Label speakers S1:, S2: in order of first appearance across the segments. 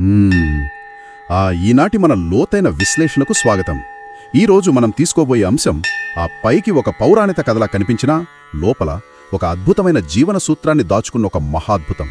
S1: మ్మ్. ఈనాటి మన లోతైన విశ్లేషణకు స్వాగతం. ఈరోజు మనం తీసుకోబోయే అంశం ఆ పైకి ఒక పౌరాణిక కథలా కనిపించినా లోపల ఒక అద్భుతమైన జీవన సూత్రాన్ని దాచుకున్న ఒక మహాద్భుతం.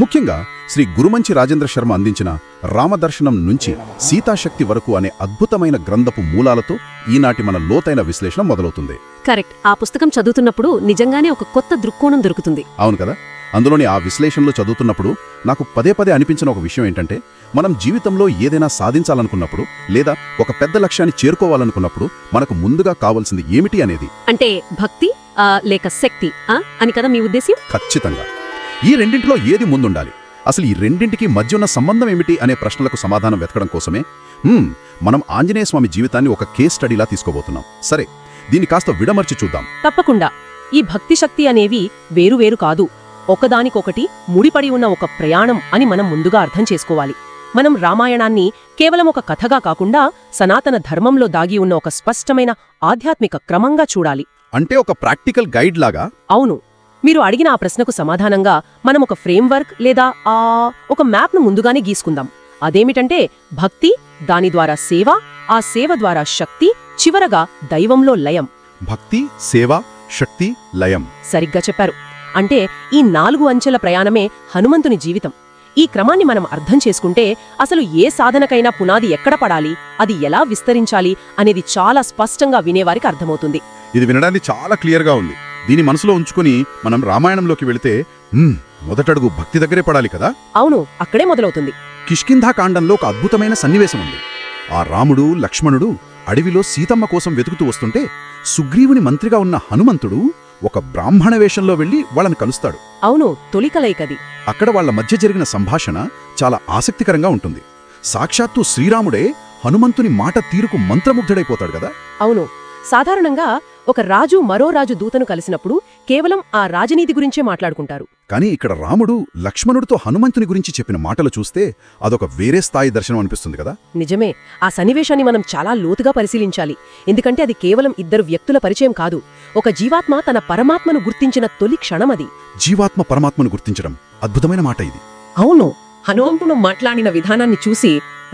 S1: ముఖ్యంగా శ్రీ గురుమంచి రాజేంద్ర శర్మ అందించిన రామదర్శనం నుంచి సీతాశక్తి వరకు అనే అద్భుతమైన గ్రంథపు మూలాలతో ఈనాటి మన లోతైన విశ్లేషణ మొదలవుతుంది.
S2: కరెక్ట్. ఆ పుస్తకం చదువుతున్నప్పుడు నిజంగానే ఒక కొత్త దృక్కోణం దొరుకుతుంది.
S1: అవును కదా. అందులోని ఆ విశ్లేషణలో చదువుతున్నప్పుడు నాకు పదే పదే అనిపించిన ఒక విషయం ఏంటంటే, మనం జీవితంలో ఏదైనా సాధించాలనుకున్నప్పుడు లేదా ఒక పెద్ద లక్ష్యాన్ని చేరుకోవాలనుకున్నప్పుడు మనకు ముందుగా కావాల్సింది ఏమిటి అనేది.
S2: అంటే భక్తి లేక శక్తి అని కదా మీ ఉద్దేశ్యం?
S1: ఖచ్చితంగా. ఈ రెండింటిలో ఏది ముందుండాలి, అసలు ఈ రెండింటికి మధ్య ఉన్న సంబంధం ఏమిటి అనే ప్రశ్నలకు సమాధానం వెతకడం కోసమే మనం ఆంజనేయస్వామి జీవితాన్ని ఒక కేస్ స్టడీలా తీసుకోబోతున్నాం. సరే, దీన్ని కాస్త విడమర్చి చూద్దాం.
S3: తప్పకుండా. ఈ భక్తి శక్తి అనేవి వేరువేరు కాదు, ఒకదానికొకటి ముడిపడి ఉన్న ఒక ప్రయాణం అని మనం ముందుగా అర్థం చేసుకోవాలి. మనం రామాయణాన్ని కేవలం ఒక కథగా కాకుండా సనాతన ధర్మంలో దాగి ఉన్న ఒక స్పష్టమైన ఆధ్యాత్మిక క్రమంగా చూడాలి.
S1: అంటే ఒక ప్రాక్టికల్ గైడ్ లాగా?
S3: అవును. మీరు అడిగిన ఆ ప్రశ్నకు సమాధానంగా మనం ఒక ఫ్రేమ్వర్క్ లేదా ఒక మ్యాప్ను ముందుగానే గీసుకుందాం. అదేమిటంటే భక్తి, దాని ద్వారా సేవ, ఆ సేవ ద్వారా శక్తి, చివరగా దైవంలో లయం.
S1: భక్తి, సేవ, శక్తి, లయం.
S3: సరిగ్గా చెప్పారు. అంటే ఈ 4 అంచెల ప్రయాణమే హనుమంతుని జీవితం. ఈ క్రమాన్ని మనం అర్థం చేసుకుంటే అసలు ఏ సాధనకైనా పునాది ఎక్కడ పడాలి, అది ఎలా విస్తరించాలి అనేది చాలా స్పష్టంగా వినేవారికి అర్థమవుతుంది.
S1: ఇది వినడానికి చాలా క్లియర్గా ఉంది. దీని మనసులో ఉంచుకుని మనం రామాయణంలోకి వెళితే మొదటడుగు భక్తి దగ్గరే పడాలి కదా.
S3: అవును, అక్కడే మొదలవుతుంది.
S1: కిష్కింధాకాండంలో ఒక అద్భుతమైన సన్నివేశం ఉంది. ఆ రాముడు, లక్ష్మణుడు అడవిలో సీతమ్మ కోసం వెతుకుతూ వస్తుంటే సుగ్రీవుని మంత్రిగా ఉన్న హనుమంతుడు ఒక బ్రాహ్మణ వేషంలో వెళ్లి వాళ్ళని కలుస్తాడు.
S3: అవును, తొలి కలయికది.
S1: అక్కడ వాళ్ల మధ్య జరిగిన సంభాషణ చాలా ఆసక్తికరంగా ఉంటుంది. సాక్షాత్తు శ్రీరాముడే హనుమంతుని మాట తీరుకు మంత్రముగ్ధుడైపోతాడు కదా.
S3: అవును. సాధారణంగా ఒక రాజు మరో రాజు దూతను కలిసినప్పుడు కేవలం ఆ రాజనీతి గురించే మాట్లాడుకుంటారు.
S1: కానీ ఇక్కడ రాముడు లక్ష్మణుడితో హనుమంతుని గురించి చెప్పిన మాటలు చూస్తే అదొక వేరే స్థాయి దర్శనం అనిపిస్తుంది కదా.
S3: నిజమే. ఆ సన్నివేశాన్ని మనం చాలా లోతుగా పరిశీలించాలి. ఎందుకంటే అది కేవలం ఇద్దరు వ్యక్తుల పరిచయం కాదు, ఒక జీవాత్మ తన పరమాత్మను గుర్తించిన తొలి క్షణమది.
S1: జీవాత్మ పరమాత్మను గుర్తించడం అద్భుతమైన మాట ఇది.
S3: అవును. హనుమంతుడు మాట్లాడిన విధానాన్ని చూసి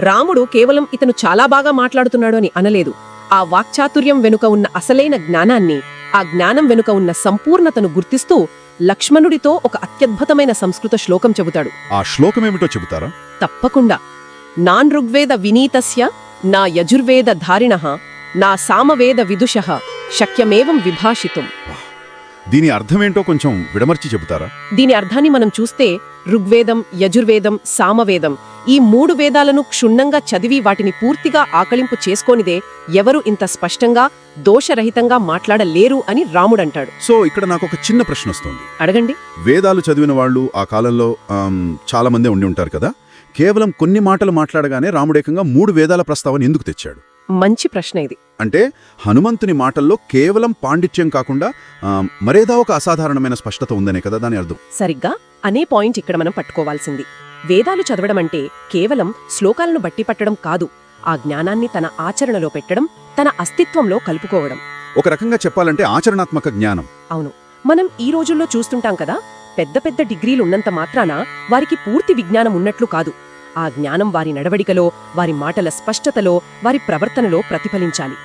S3: రాముడు కేవలం ఇతను చాలా బాగా మాట్లాడుతున్నాడు అని అనలేదు. ఆ వాక్చాతుర్యం వెనుక ఉన్న అసలైన జ్ఞానాన్ని, ఆ జ్ఞానం వెనుక ఉన్న సంపూర్ణతను గుర్తిస్తూ లక్ష్మణుడితో ఒక అత్యద్భుతమైన సంస్కృత శ్లోకం చెబుతాడు.
S1: ఆ శ్లోకమేమిటో చెబుతారా?
S3: తప్పకుండా. నాన్ ఋగ్వేద వినీతస్య నా యజుర్వేద ధారిణః నా సామవేద విదుషః శక్యమేవం విభాషితుం.
S1: దీని అర్థమేంటో కొంచెం విడమర్చి చెబుతారా?
S3: దీని అర్థాన్ని మనం చూస్తే ఋగ్వేదం, యజుర్వేదం, సామవేదం ఈ 3 వేదాలను క్షుణ్ణంగా చదివి వాటిని పూర్తిగా ఆకళింపు చేసుకోనిదే ఎవరు ఇంత స్పష్టంగా దోషరహితంగా మాట్లాడలేరు అని రాముడంటాడు.
S1: సో ఇక్కడ నాకు ఒక చిన్న ప్రశ్న వస్తుంది.
S3: అడగండి.
S1: వేదాలు చదివిన వాళ్ళు ఆ కాలంలో చాలా మందే ఉండి ఉంటారు కదా. కేవలం కొన్ని మాటలు మాట్లాడగానే రాముడేకంగా 3 వేదాల ప్రస్తావన ఎందుకు తెచ్చాడు?
S3: మంచి ప్రశ్న ఇది.
S1: అంటే హనుమంతుని మాటల్లో కేవలం పాండిత్యం కాకుండా మరేదో ఒక అసాధారణమైన స్పష్టత ఉందనే కదా దాని అర్థం.
S3: సరిగ్గా అనే పాయింట్ ఇక్కడ మనం పట్టుకోవాల్సింది. వేదాలు చదవడం అంటే కేవలం శ్లోకాలను బట్టి పట్టడం కాదు, ఆ జ్ఞానాన్ని తన ఆచరణలో పెట్టడం, తన అస్తిత్వంలో కలుపుకోవడం.
S1: ఒక రకంగా చెప్పాలంటే ఆచరణాత్మక జ్ఞానం.
S3: అవును. మనం ఈ రోజుల్లో చూస్తుంటాం కదా, పెద్ద పెద్ద డిగ్రీలున్నంత మాత్రాన వారికి పూర్తి విజ్ఞానం ఉన్నట్లు కాదు. ఆ జ్ఞానం వారి నడవడికలో, వారి మాటల స్పష్టతలో, వారి ప్రవర్తనలో ప్రతిఫలించాలి.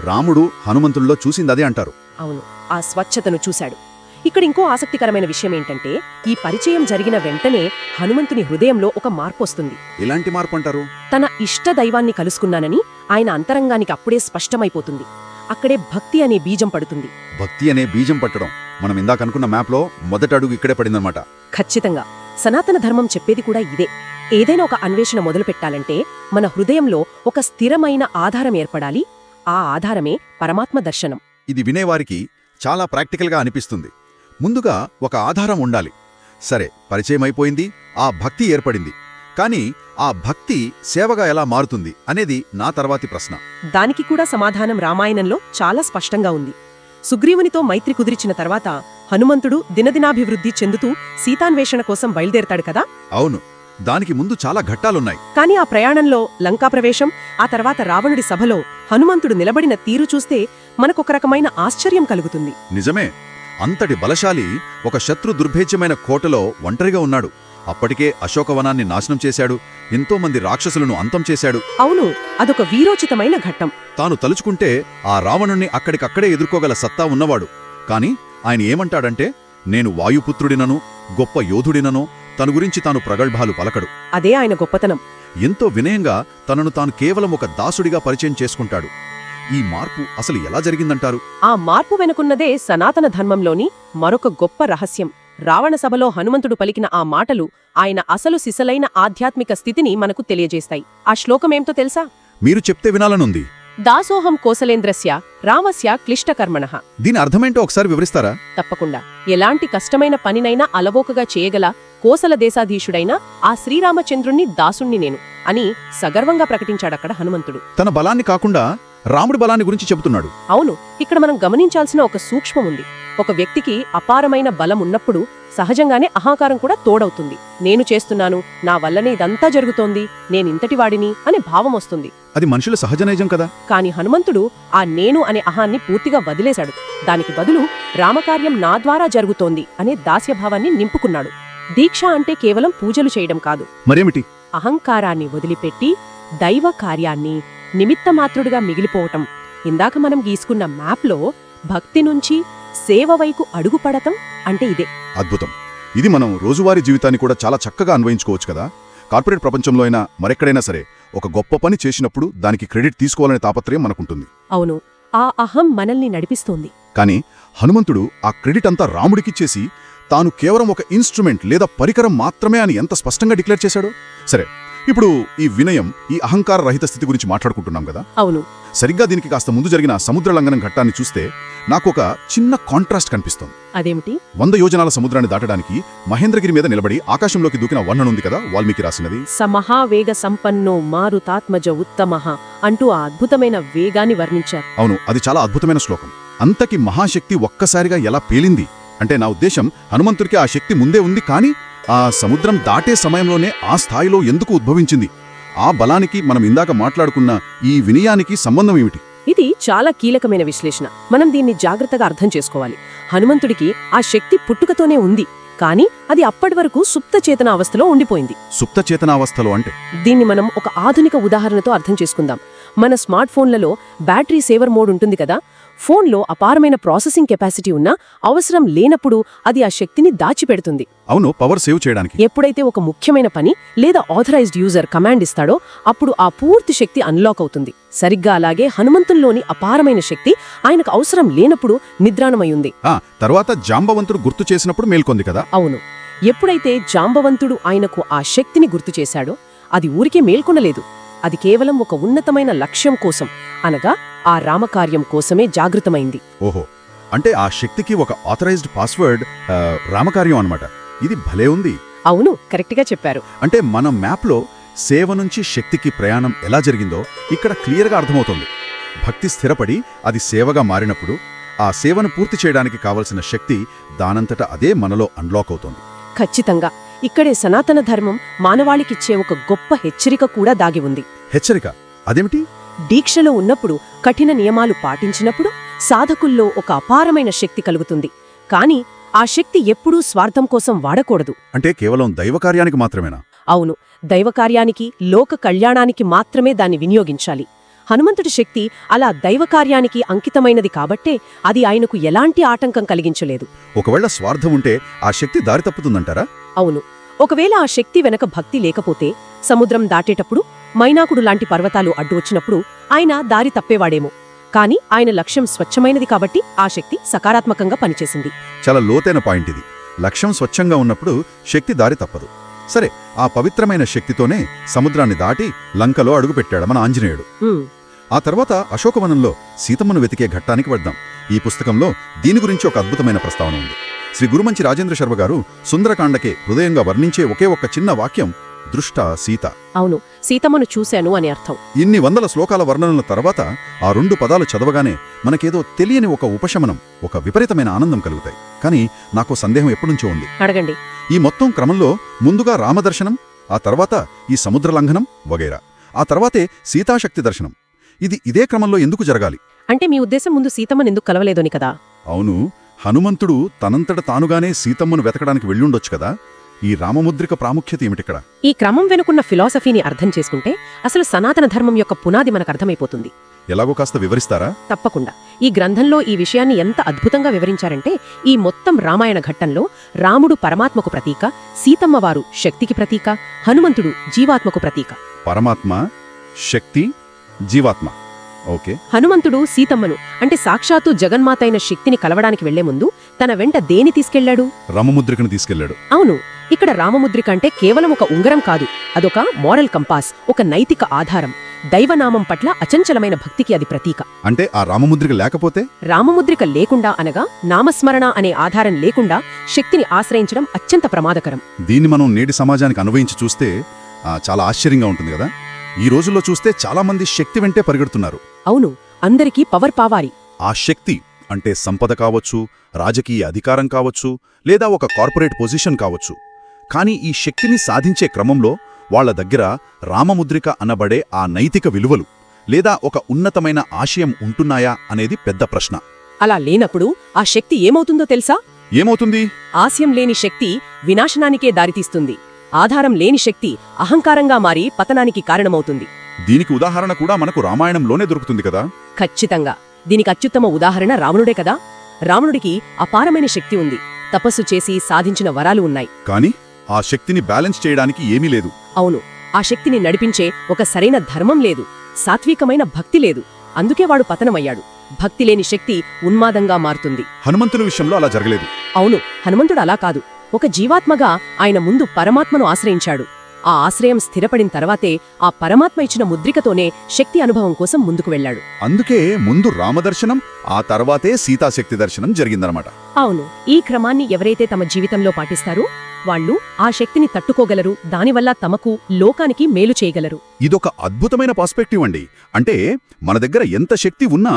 S1: రాముడు హనుమంతుల్లో చూసిందదే అంటారు.
S3: అవును, ఆ స్వచ్ఛతను చూశాడు. ఇక్కడ ఇంకో ఆసక్తికరమైన విషయం ఏంటంటే, ఈ పరిచయం జరిగిన వెంటనే హనుమంతుని హృదయంలో ఒక మార్పు వస్తుంది.
S1: ఎలాంటి మార్పు అంటారు?
S3: తన ఇష్ట దైవాన్ని కలుసుకున్నానని ఆయన అంతరంగానికి అప్పుడే స్పష్టమైపోతుంది. అక్కడే భక్తి అనే బీజం పడుతుంది.
S1: భక్తి అనే బీజం పట్టడం మనం ఇందాకనుకున్న మ్యాప్లో మొదటి అడుగు ఇక్కడే పడిందన్నమాట.
S3: ఖచ్చితంగా. సనాతన ధర్మం చెప్పేది కూడా ఇదే. ఏదైనా ఒక అన్వేషణ మొదలుపెట్టాలంటే మన హృదయంలో ఒక స్థిరమైన ఆధారం ఏర్పడాలి. ఆ ఆధారమే పరమాత్మ దర్శనం.
S1: ఇది వినేవారికి చాలా ప్రాక్టికల్గా అనిపిస్తుంది. ముందుగా ఒక ఆధారం ఉండాలి. సరే, పరిచయం అయిపోయింది, ఆ భక్తి ఏర్పడింది. కానీ ఆ భక్తి సేవగా ఎలా మారుతుంది అనేది నా తర్వాతి ప్రశ్న.
S3: దానికి కూడా సమాధానం రామాయణంలో చాలా స్పష్టంగా ఉంది. సుగ్రీవునితో మైత్రి కుదిరిచిన తర్వాత హనుమంతుడు దినదినాభివృద్ధి చెందుతూ సీతాన్వేషణ కోసం బయలుదేరతాడు కదా.
S1: అవును, దానికి ముందు చాలా ఘట్టాలున్నాయి.
S3: కాని ఆ ప్రయాణంలో లంకా ప్రవేశం, ఆ తర్వాత రావణుడి సభలో హనుమంతుడు నిలబడిన తీరు చూస్తే మనకొక రకమైన ఆశ్చర్యం కలుగుతుంది.
S1: నిజమే. అంతటి బలశాలి ఒక శత్రు దుర్భేద్యమైన కోటలో ఒంటరిగా ఉన్నాడు. అప్పటికే అశోకవనాన్ని నాశనం చేశాడు, ఎంతోమంది రాక్షసులను అంతం చేశాడు.
S3: అవును, అదొక వీరోచితమైన ఘట్టం.
S1: తాను తలుచుకుంటే ఆ రావణుణ్ణి అక్కడికక్కడే ఎదుర్కోగల సత్తా ఉన్నవాడు. కాని ఆయన ఏమంటాడంటే, నేను వాయుపుత్రుడినను, గొప్ప యోధుడిననో తన గురించి తాను ప్రగల్భాలు పలకడు.
S3: అదే ఆయన గొప్పతనం.
S1: ఎంతో వినయంగా తనను తాను కేవలం ఒక దాసుడిగా పరిచయం చేసుకుంటాడు. ఈ మార్పు అసలు ఎలా జరిగిందంటారు?
S3: ఆ మార్పు వెనుకున్నదే సనాతన ధర్మంలోని మరొక గొప్ప రహస్యం. రావణ సభలో హనుమంతుడు పలికిన ఆ మాటలు ఆయన అసలు సిసలైన ఆధ్యాత్మిక స్థితిని మనకు తెలియజేస్తాయి. ఆ శ్లోకమేంతో తెలుసా?
S1: మీరు చెప్తే వినాలనుంది.
S3: దాసోహం కోసలేంద్రస్య రామస్య క్లిష్టకర్మణః.
S1: దీని అర్థమేంటో ఒకసారి వివరిస్తారా?
S3: తప్పకుండా. ఎలాంటి కష్టమైన పనినైనా అలవోకగా చేయగల కోసల దేశాధీశుడైన ఆ శ్రీరామచంద్రుణ్ణి దాసుణ్ణి నేను అని సగర్వంగా ప్రకటించాడక్కడ హనుమంతుడు.
S1: తన బలాన్ని కాకుండా రాముడి బలాన్ని గురించి చెబుతున్నాడు.
S3: అవును, ఇక్కడ మనం గమనించాల్సిన ఒక సూక్ష్మముంది. ఒక వ్యక్తికి అపారమైన బలం ఉన్నప్పుడు సహజంగానే అహంకారం కూడా తోడవుతుంది. నేను చేస్తున్నాను, నా వల్లనే ఇదంతా జరుగుతోంది, నేనింతటివాడిని అనే భావం వస్తుంది.
S1: అది మనుషుల సహజ నైజం కదా.
S3: కాని హనుమంతుడు ఆ నేను అనే అహాన్ని పూర్తిగా వదిలేశాడు. దానికి బదులు రామకార్యం నా ద్వారా జరుగుతోంది అనే దాస్యభావాన్ని నింపుకున్నాడు. దీక్ష అంటే కేవలం పూజలు చేయడం కాదు,
S1: మరేమిటి?
S3: అహంకారాన్ని వదిలిపెట్టి దైవ కార్యాన్ని నిమిత్తమాత్రుడిగా మిగిలిపోవటం. ఇందాక మనం గీసుకున్న మ్యాప్లో భక్తి నుంచి సేవ వైపు అడుగుపడటం అంటే ఇదే.
S1: అద్భుతం. ఇది మనం రోజువారీ జీవితాన్ని కూడా చాలా చక్కగా అన్వయించుకోవచ్చు కదా. కార్పొరేట్ ప్రపంచంలో అయినా మరెక్కడైనా సరే ఒక గొప్ప పని చేసినప్పుడు దానికి క్రెడిట్ తీసుకోవాలనే తాపత్రయం మనకుంటుంది.
S3: అవును, ఆ అహం మనల్ని నడిపిస్తోంది.
S1: కానీ హనుమంతుడు ఆ క్రెడిట్ అంతా రాముడికిచ్చేసి తాను కేవలం ఒక ఇన్స్ట్రుమెంట్ లేదా పరికరం మాత్రమే అని ఎంత స్పష్టంగా డిక్లేర్ చేశాడో. సరే, ఇప్పుడు ఈ వినయం, ఈ అహంకార రహిత స్థితి గురించి మాట్లాడుకుంటున్నాం కదా.
S3: అవును,
S1: సరిగ్గా దీనికి కాస్త ముందు జరిగిన సముద్ర లంఘనం ఘట్టాన్ని చూస్తే నాకు ఒక చిన్న కాంట్రాస్ట్ కనిపిస్తోంది.
S3: అదేమిటి?
S1: 100 యోజనాల సముద్రాన్ని దాటడానికి మహేంద్రగిరి మీద నిలబడి ఆకాశంలోకి దూకిన వర్ణనుంది కదా వాల్మీకి రాసినది.
S3: సమహావేగ సంపన్నో మారుతాత్మజ ఉత్తమః అంటూ ఆ అద్భుతమైన వేగాన్ని వర్ణించారు.
S1: అవును, అది చాలా అద్భుతమైన శ్లోకం. అంతకి మహాశక్తి ఒక్కసారిగా ఎలా పేలింది అంటే, నా ఉద్దేశం హనుమంతుడికి ఆ శక్తి ముందే ఉంది, కానీ ఆ సముద్రం దాటే సమయంలోనే ఆ స్థాయిలో ఎందుకు ఉద్భవించింది? ఆ బలానికి మనం ఇందాక మాట్లాడుకున్న ఈ వినయానికి సంబంధం ఏమిటి?
S3: ఇది చాలా కీలకమైన విశ్లేషణ. మనం దీన్ని జాగ్రత్తగా అర్థం చేసుకోవాలి. హనుమంతుడికి ఆ శక్తి పుట్టుకతోనే ఉంది, కానీ అది అప్పటి వరకు సుప్త చేతన అవస్థలో ఉండిపోయింది.
S1: సుప్త చేతనావస్థలో అంటే?
S3: దీన్ని మనం ఒక ఆధునిక ఉదాహరణతో అర్థం చేసుకుందాం. మన స్మార్ట్ ఫోన్లలో బ్యాటరీ సేవర్ మోడ్ ఉంటుంది కదా. ఫోన్లో అపారమైన ప్రాసెసింగ్ కెపాసిటీ ఉన్నా అవసరం లేనప్పుడు అది ఆ శక్తిని దాచిపెడుతుంది.
S1: అవును, పవర్ సేవ్ చేయడానికి.
S3: ఎప్పుడైతే ఒక ముఖ్యమైన పని లేదా ఆథరైజ్డ్ యూజర్ కమాండ్ ఇస్తాడో అప్పుడు ఆ పూర్తి శక్తి అన్లాక్ అవుతుంది. సరిగ్గా అలాగే హనుమంతుల్లోని అపారమైన శక్తి ఆయనకు అవసరం లేనప్పుడు నిద్రాణమయ్యుంది.
S1: తర్వాత జాంబవంతుడు గుర్తు చేసినప్పుడు మేల్కొంది కదా.
S3: అవును, ఎప్పుడైతే జాంబవంతుడు ఆయనకు ఆ శక్తిని గుర్తు చేశాడో అది ఊరికే మేల్కొనలేదు. అది కేవలం ఒక ఉన్నతమైన లక్ష్యం కోసం, అనగా ఆ రామకార్యం కోసమే జాగృతమైంది.
S1: ఓహో, అంటే ఆ శక్తికి ఒక ఆథరైజ్డ్ పాస్వర్డ్ రామకార్యం అన్నమాట. ఇది భలే ఉంది.
S3: అవును, కరెక్ట్గా చెప్పారు.
S1: అంటే మన మ్యాప్లో సేవ నుంచి శక్తికి ప్రయాణం ఎలా జరిగిందో ఇక్కడ క్లియర్గా అర్థమవుతోంది. భక్తి స్థిరపడి అది సేవగా మారినప్పుడు ఆ సేవను పూర్తి చేయడానికి కావలసిన శక్తి దానంతట అదే మనలో అన్లాక్ అవుతోంది.
S3: ఖచ్చితంగా. ఇక్కడే సనాతన ధర్మం మానవాళికిచ్చే ఒక గొప్ప హెచ్చరిక కూడా దాగి ఉంది.
S1: హెచ్చరిక? అదేమిటి?
S3: దీక్షలో ఉన్నప్పుడు, కఠిన నియమాలు పాటించినప్పుడు సాధకుల్లో ఒక అపారమైన శక్తి కలుగుతుంది. కాని ఆ శక్తి ఎప్పుడూ స్వార్థం కోసం వాడకూడదు.
S1: అంటే కేవలం దైవకార్యానికి మాత్రమేనా?
S3: అవును, దైవకార్యానికి, లోక కళ్యాణానికి మాత్రమే దాన్ని వినియోగించాలి. హనుమంతుడి శక్తి అలా దైవకార్యానికి అంకితమైనది కాబట్టే అది ఆయనకు ఎలాంటి ఆటంకం కలిగించలేదు.
S1: ఒకవేళ స్వార్థం ఉంటే ఆ శక్తి దారి తప్పుతుందంటారా?
S3: అవును, ఒకవేళ ఆ శక్తి వెనక భక్తి లేకపోతే సముద్రం దాటేటప్పుడు మైనాకుడు లాంటి పర్వతాలు అడ్డు వచ్చినప్పుడు ఆయన దారి తప్పేవాడేమో. కాని ఆయన లక్ష్యం స్వచ్ఛమైనది కాబట్టి ఆ శక్తి సకారాత్మకంగా పనిచేసింది.
S1: చాలా లోతైన పాయింట్ ఇది. లక్ష్యం స్వచ్ఛంగా ఉన్నప్పుడు శక్తి దారి తప్పదు. సరే, ఆ పవిత్రమైన శక్తితోనే సముద్రాన్ని దాటి లంకలో అడుగుపెట్టాడు మన ఆంజనేయుడు. ఆ తర్వాత అశోకవనంలో సీతమ్మను వెతికే ఘట్టానికి వద్దాం. ఈ పుస్తకంలో దీని గురించి ఒక అద్భుతమైన ప్రస్తావన ఉంది. శ్రీ గురుమంచి రాజేంద్ర శర్మ గారు సుందరకాండకే హృదయంగా వర్ణించే ఒకే ఒక్క చిన్న వాక్యం దృష్ట సీత.
S3: అవును, సీతమ్మను చూశాను అని అర్థం.
S1: ఇన్ని వందల శ్లోకాల వర్ణనల తర్వాత ఆ 2 పదాలు చదవగానే మనకేదో తెలియని ఒక ఉపశమనం, ఒక విపరీతమైన ఆనందం కలుగుతాయి. కానీ నాకో సందేహం ఎప్పుడుంచో ఉంది.
S3: అడగండి.
S1: ఈ మొత్తం క్రమంలో ముందుగా రామదర్శనం, ఆ తర్వాత ఈ సముద్ర లంఘనం వగైరా, ఆ తర్వాతే సీతాశక్తి దర్శనం. ఇదే క్రమంలో ఎందుకు జరగాలి?
S3: అంటే మీ ఉద్దేశం ముందు సీతమ్మను ఎందుకు కలవలేదని కదా?
S1: అవును, హనుమంతుడు తనంతట తానుగానే సీతమ్మను వెతకడానికి వెళ్ళుండొచ్చు కదా. ఈ రామముద్రిక ప్రాముఖ్యత ఏమిటిక్కడ?
S3: ఈ క్రమం వెనుకున్న ఫిలాసఫీని అర్థం చేసుకుంటే అసలు సనాతన ధర్మం యొక్క పునాది మనకు అర్థమైపోతుంది.
S1: ఎలాగో కాస్త వివరిస్తారా?
S3: తప్పకుండా. ఈ గ్రంథంలో ఈ విషయాన్ని ఎంత అద్భుతంగా వివరించారంటే, ఈ మొత్తం రామాయణ ఘట్టంలో రాముడు పరమాత్మకు ప్రతీక, సీతమ్మవారు శక్తికి ప్రతీక, హనుమంతుడు జీవాత్మకు ప్రతీక.
S1: పరమాత్మ, శక్తి, జీవాత్మ. ఓకే.
S3: హనుమంతుడు సీతమ్మను అంటే సాక్షాత్తు జగన్మాత అయిన శక్తిని కలవడానికి వెళ్లే ముందు తన వెంట దేని తీసుకెళ్లాడు?
S1: రామముద్రికను తీసుకెళ్లాడు.
S3: అవును. ఇక్కడ రామముద్రిక అంటే కేవలం ఒక ఉంగరం కాదు, అదొక మోరల్ కంపాస్, ఒక నైతిక ఆధారం. దైవనామం పట్ల అచంచలమైన భక్తికి అది ప్రతీక.
S1: అంటే ఆ రామముద్రిక లేకపోతే?
S3: రామముద్రిక లేకుండా అనగా నామస్మరణ అనే ఆధారం లేకుండా శక్తిని ఆశ్రయించడం అత్యంత ప్రమాదకరం.
S1: దీన్ని మనం నేటి సమాజానికి అన్వయించి చూస్తే చాలా ఆశ్చర్యంగా ఉంటుంది కదా. ఈ రోజుల్లో చూస్తే చాలా మంది శక్తి వెంటే పరిగెడుతున్నారు.
S3: అవును, అందరికీ పవర్ పావాలి.
S1: ఆ శక్తి అంటే సంపద కావచ్చు, రాజకీయ అధికారం కావచ్చు, లేదా ఒక కార్పొరేట్ పొజిషన్ కావచ్చు. కానీ ఈ శక్తిని సాధించే క్రమంలో వాళ్ల దగ్గర రామముద్రిక అనబడే ఆ నైతిక విలువలు లేదా ఒక ఉన్నతమైన ఆశయం ఉంటున్నాయా అనేది పెద్ద ప్రశ్న.
S3: అలా లేనప్పుడు ఆ శక్తి ఏమవుతుందో తెలుసా?
S1: ఏమవుతుంది?
S3: ఆశయం లేని శక్తి వినాశనానికే దారితీస్తుంది. ఆధారం లేని శక్తి అహంకారంగా మారి పతనానికి కారణమవుతుంది.
S1: దీనికి ఉదాహరణ కూడా మనకు రామాయణంలోనే దొరుకుతుంది కదా.
S3: ఖచ్చితంగా. దీనికి అత్యుత్తమ ఉదాహరణ రావణుడే కదా. రావణుడికి అపారమైన శక్తి ఉంది, తపస్సు చేసి సాధించిన వరాలు ఉన్నాయి.
S1: కాని ఆ శక్తిని బ్యాలెన్స్ చేయడానికి ఏమీ లేదు.
S3: అవును, ఆ శక్తిని నడిపించే ఒక సరైన ధర్మం లేదు, సాత్వికమైన భక్తి లేదు. అందుకే వాడు పతనమయ్యాడు. భక్తి లేని శక్తి ఉన్మాదంగా మారుతుంది.
S1: హనుమంతుని విషయంలో అలా జరగలేదు.
S3: అవును, హనుమంతుడు అలా కాదు. ఒక జీవాత్మగా ఆయన ముందు పరమాత్మను ఆశ్రయించాడు. ఆ ఆశ్రయం స్థిరపడిన తర్వాతే ఆ పరమాత్మ ఇచ్చిన ముద్రికతోనే శక్తి అనుభవం కోసం ముందుకు వెళ్లాడు.
S1: అందుకే ముందు రామదర్శనం, ఆ తర్వాతే సీతాశక్తి దర్శనం జరిగిందనమాట.
S3: అవును, ఈ క్రమాన్ని ఎవరైతే తమ జీవితంలో పాటిస్తారో వాళ్ళు ఆ శక్తిని తట్టుకోగలరు. దానివల్ల తమకు, లోకానికి మేలు చేయగలరు.
S1: ఇదొక అద్భుతమైన పర్స్పెక్టివ్ అండి. అంటే మన దగ్గర ఎంత శక్తి ఉన్నా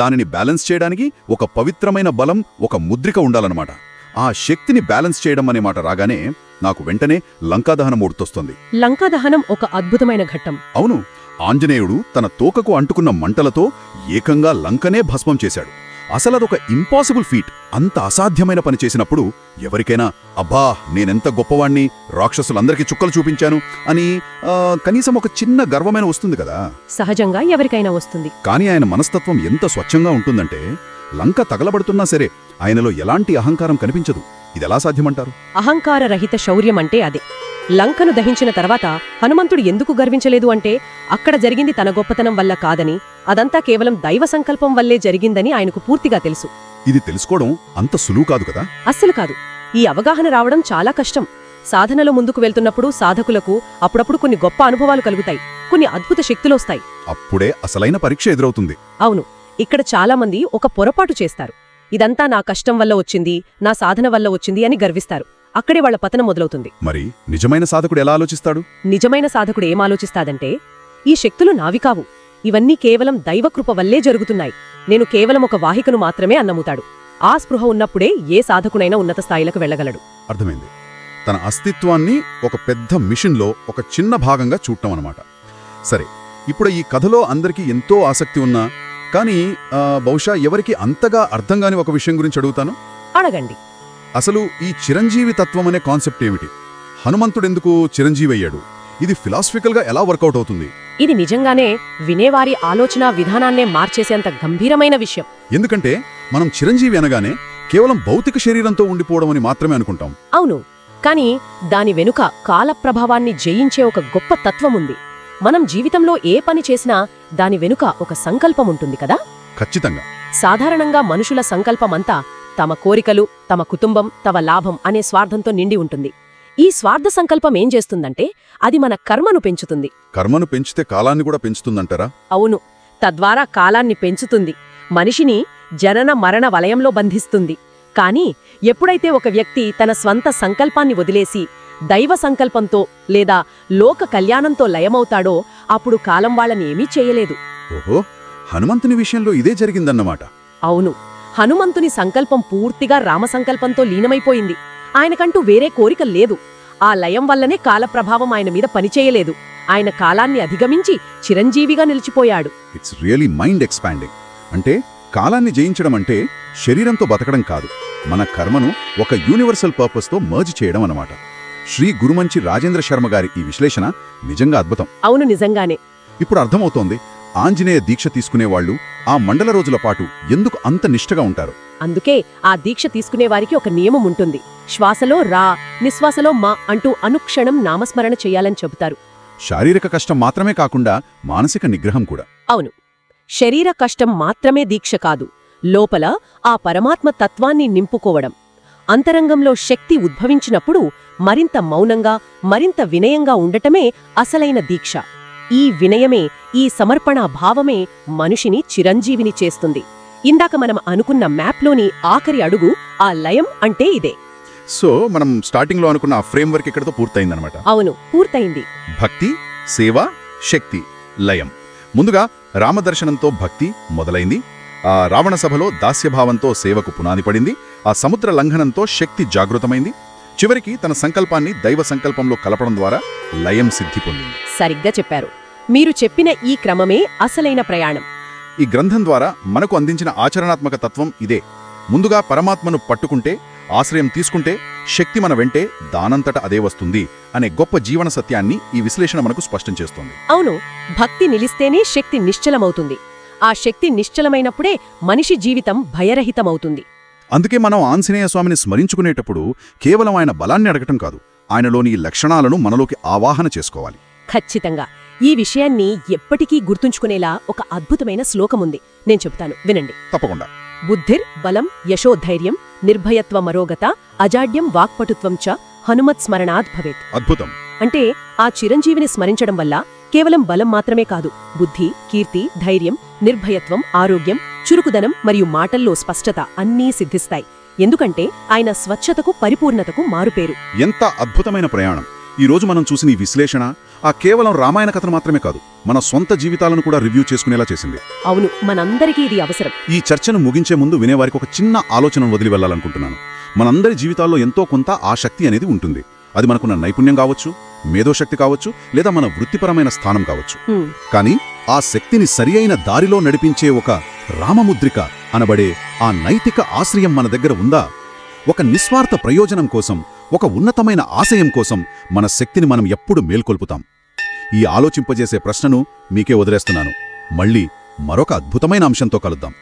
S1: దానిని బ్యాలెన్స్ చేయడానికి ఒక పవిత్రమైన బలం, ఒక ముద్రిక ఉండాలన్నమాట. ఆ శక్తిని బ్యాలెన్స్ చేయడం అనే మాట రాగానే నాకు వెంటనే లంకాదహనం గుర్తొస్తుంది.
S3: లంకాదహనం ఒక అద్భుతమైన ఘట్టం.
S1: అవును, ఆంజనేయుడు తన తోకకు అంటుకున్న మంటలతో ఏకంగా లంకనే భస్మం చేశాడు. అసలదొక ఇంపాసిబుల్ ఫీట్. అంత అసాధ్యమైన పని చేసినప్పుడు ఎవరికైనా అబ్బా నేనెంత గొప్పవాణ్ణి, రాక్షసులందరికీ చుక్కలు చూపించాను అని కనీసం ఒక చిన్న గర్వమైన వస్తుంది కదా.
S3: సహజంగా ఎవరికైనా వస్తుంది.
S1: కాని ఆయన మనస్తత్వం ఎంత స్వచ్ఛంగా ఉంటుందంటే లంక తగలబడుతున్నా సరే ఆయనలో ఎలాంటి అహంకారం కనిపించదు. ఇదెలా సాధ్యమంటారు?
S3: అహంకార రహిత శౌర్యం అంటే అదే. లంకను దహించిన తర్వాత హనుమంతుడు ఎందుకు గర్వించలేదు అంటే అక్కడ జరిగింది తన గొప్పతనం వల్ల కాదని, అదంతా కేవలం దైవ సంకల్పం వల్లే జరిగిందని ఆయనకు పూర్తిగా తెలుసు.
S1: ఇది తెలుసుకోవడం అంత సులువు కాదు కదా.
S3: అస్సలు కాదు. ఈ అవగాహన రావడం చాలా కష్టం. సాధనలో ముందుకు వెళ్తున్నప్పుడు సాధకులకు అప్పుడప్పుడు కొన్ని గొప్ప అనుభవాలు కలుగుతాయి, కొన్ని అద్భుత శక్తులొస్తాయి.
S1: అప్పుడే అసలైన పరీక్ష ఎదురవుతుంది.
S3: అవును, ఇక్కడ చాలామంది ఒక పొరపాటు చేస్తారు. ఇదంతా నా కష్టం వల్ల వచ్చింది, నా సాధన వల్ల వచ్చింది అని గర్విస్తారు. అక్కడే వాళ్ల పతనం మొదలవుతుంది.
S1: మరి నిజమైన సాధకుడు ఎలా ఆలోచిస్తాడు?
S3: నిజమైన సాధకుడు ఏం ఆలోచిస్తాదంటే, ఈ శక్తులు నావి కావు, ఇవన్నీ కేవలం దైవకృప వల్లే జరుగుతున్నాయి, నేను కేవలం ఒక వాహికను మాత్రమే అన్నముతాడు. ఆ స్పృహ ఉన్నప్పుడే ఏ సాధకునైనా ఉన్నత స్థాయిలకు వెళ్లగలడు.
S1: అర్థమైంది. తన అస్తిత్వాన్ని ఒక పెద్ద మిషన్లో ఒక చిన్న భాగంగా చూడటం అన్నమాట. సరే, ఇప్పుడు ఈ కథలో అందరికీ ఎంతో ఆసక్తి ఉన్నా కానీ బహుశా ఎవరికి అంతగా అర్థంగాని ఒక విషయం గురించి అడుగుతాను.
S3: అడగండి.
S1: అసలు ఈ చిరంజీవి తత్వం అనే కాన్సెప్ట్ ఏమిటి? హనుమంతుడెందుకు చిరంజీవి అయ్యాడు? ఇది ఫిలాసఫికల్గా ఎలా వర్కౌట్ అవుతుంది?
S3: ఇది నిజంగానే వినేవారి ఆలోచన విధానాన్నే మార్చేసేంత గంభీరమైన విషయం.
S1: ఎందుకంటే మనం చిరంజీవి అనగానే కేవలం భౌతిక శరీరంతో ఉండిపోవడం అని మాత్రమే అనుకుంటాం.
S3: అవును, కానీ దాని వెనుక కాల ప్రభావాన్ని జయించే ఒక గొప్ప తత్వముంది. మనం జీవితంలో ఏ పని చేసినా దాని వెనుక ఒక సంకల్పం ఉంటుంది కదా.
S1: ఖచ్చితంగా.
S3: సాధారణంగా మనుషుల సంకల్పమంతా తమ కోరికలు, తమ కుటుంబం, తమ లాభం అనే స్వార్థంతో నిండి ఉంటుంది. ఈ స్వార్థ సంకల్పం ఏం చేస్తుందంటే అది మన కర్మను పెంచుతుంది.
S1: కర్మను పెంచితే కాలాన్ని కూడా పెంచుతుందంటారా?
S3: అవును, తద్వారా కాలాన్ని పెంచుతుంది, మనిషిని జనన మరణ వలయంలో బంధిస్తుంది. కానీ ఎప్పుడైతే ఒక వ్యక్తి తన స్వంత సంకల్పాన్ని వదిలేసి దైవ సంకల్పంతో లేదా లోక కళ్యాణంతో లయమవుతాడో అప్పుడు కాలం వాళ్ళని ఏమీ చేయలేదు.
S1: ఓహో, హనుమంతుని విషయంలో ఇదే జరిగిందన్నమాట.
S3: అవును, హనుమంతుని సంకల్పం పూర్తిగా రామసంకల్పంతో లీనమైపోయింది. ఆయనకంటూ వేరే కోరిక లేదు. ఆ లయం వల్లనే కాలప్రభావం ఆయన మీద పనిచేయలేదు. ఆయన కాలాన్ని అధిగమించి చిరంజీవిగా నిలిచిపోయాడు.
S1: It's really mind expanding. అంటే కాలాన్ని జయించడం అంటే శరీరంతో బతకడం కాదు, మన కర్మను ఒక యూనివర్సల్ పర్పస్తో మర్జ్ చేయడం అన్నమాట. శ్రీ గురుమంచి రాజేంద్ర శర్మ గారి ఈ విశ్లేషణ నిజంగా అద్భుతం.
S3: అవును, నిజంగానే.
S1: ఇప్పుడు అర్థమవుతోంది ఆంజనేయ దీక్ష తీసుకునేవాళ్లు ఆ మండల రోజుల పాటు ఎందుకు అంత నిష్టగా ఉంటారు.
S3: అందుకే ఆ దీక్ష తీసుకునే వారికి ఒక నియమం ఉంటుంది. శ్వాసలో రా, నిశ్వాసలో మా అంటూ అనుక్షణం నామస్మరణ చెయ్యాలని చెబుతారు.
S1: శారీరక కష్టం మాత్రమే కాకుండా మానసిక నిగ్రహం కూడా.
S3: అవును, శరీర కష్టం మాత్రమే దీక్ష కాదు, లోపల ఆ పరమాత్మ తత్వాన్ని నింపుకోవడం. అంతరంగంలో శక్తి ఉద్భవించినప్పుడు మరింత మౌనంగా, మరింత వినయంగా ఉండటమే అసలైన దీక్ష. ఈ వినయమే, ఈ సమర్పణా భావమే మనిషిని చిరంజీవిని చేస్తుంది. ఇందాక మనం అనుకున్న మ్యాప్లోని ఆఖరి అడుగు ఆ లయం అంటే ఇదే.
S1: సో మనం స్టార్టింగ్లో అనుకున్న ఆ ఫ్రేమ్వర్క్ ఇక్కడతో పూర్తయిందనమాట.
S3: అవును, పూర్తయింది.
S1: భక్తి, సేవ, శక్తి, లయం. ముందుగా రామదర్శనంతో భక్తి మొదలైంది. ఆ రావణ సభలో దాస్యభావంతో సేవకు పునాది పడింది. ఆ సముద్ర లంఘనంతో శక్తి జాగృతమైంది. చివరికి తన సంకల్పాన్ని దైవ సంకల్పంలో కలపడం ద్వారా లయం సిద్ధి పొందింది.
S3: సరిగ్గా చెప్పారు. మీరు చెప్పిన ఈ క్రమమే అసలైన ప్రయాణం.
S1: ఈ గ్రంథం ద్వారా మనకు అందించిన ఆచరణాత్మక తత్వం ఇదే. ముందుగా పరమాత్మను పట్టుకుంటే, ఆశ్రయం తీసుకుంటే శక్తి మన వెంటే దానంతట అదే వస్తుంది అనే గొప్ప జీవన సత్యాన్ని ఈ విశ్లేషణ మనకు స్పష్టం చేస్తోంది.
S3: అవును, భక్తి నిలిస్తేనే శక్తి నిశ్చలమవుతుంది. ఆ శక్తి నిశ్చలమైనప్పుడే మనిషి జీవితం భయరహితమవుతుంది.
S1: అందుకే మనం ఆంజనేయ స్వామిని స్మరించుకునేటప్పుడు కేవలం ఆయన బలాన్ని అడగటం కాదు, ఆయనలోని ఈ లక్షణాలను మనలోకి ఆవాహన చేసుకోవాలి.
S3: ఖచ్చితంగా. ఈ విషయాన్ని ఎప్పటికీ గుర్తుంచుకునేలా ఒక అద్భుతమైన శ్లోకముంది, నేను చెప్తాను, వినండి.
S1: తప్పకుండా.
S3: బుద్ధిర్ బలం యశోధైర్యం నిర్భయత్వ మరోగత అజాడ్యం వాక్పటుత్వం చ హనుమత్ స్మరణాద్ భవేత్.
S1: అద్భుతం.
S3: అంటే ఆ చిరంజీవిని స్మరించడం వల్ల కేవలం బలం మాత్రమే కాదు, బుద్ధి, కీర్తి, ధైర్యం, నిర్భయత్వం, ఆరోగ్యం, చురుకుదనం మరియు మాటల్లో స్పష్టత అన్నీ సిద్ధిస్తాయి. ఎందుకంటే ఆయన స్వచ్ఛతకు, పరిపూర్ణతకు మారుపేరు.
S1: ఎంత అద్భుతమైన ప్రయాణం! ఈ రోజు మనం చూసిన ఈ విశ్లేషణ ఆ కేవలం రామాయణ కథను మాత్రమే కాదు, మన సొంత జీవితాలను కూడా రివ్యూ చేసుకునేలా చేసింది.
S3: అవును, మనందరికీ ఇది అవసరం.
S1: ఈ చర్చను ముగించే ముందు వినేవారికి ఒక చిన్న ఆలోచనను వదిలి వెళ్లాలనుకుంటున్నాను. మనందరి జీవితాల్లో ఎంతో కొంత ఆ శక్తి అనేది ఉంటుంది. అది మనకున్న నైపుణ్యం కావచ్చు, మేధోశక్తి కావచ్చు, లేదా మన వృత్తిపరమైన స్థానం కావచ్చు. కానీ ఆ శక్తిని సరియైన దారిలో నడిపించే ఒక రామముద్రిక అనబడే ఆ నైతిక ఆశ్రయం మన దగ్గర ఉందా? ఒక నిస్వార్థ ప్రయోజనం కోసం, ఒక ఉన్నతమైన ఆశయం కోసం మన శక్తిని మనం ఎప్పుడు మేల్కొల్పుతాం? ఈ ఆలోచింపజేసే ప్రశ్నను మీకే వదిలేస్తున్నాను. మళ్ళీ మరొక అద్భుతమైన అంశంతో కలుద్దాం.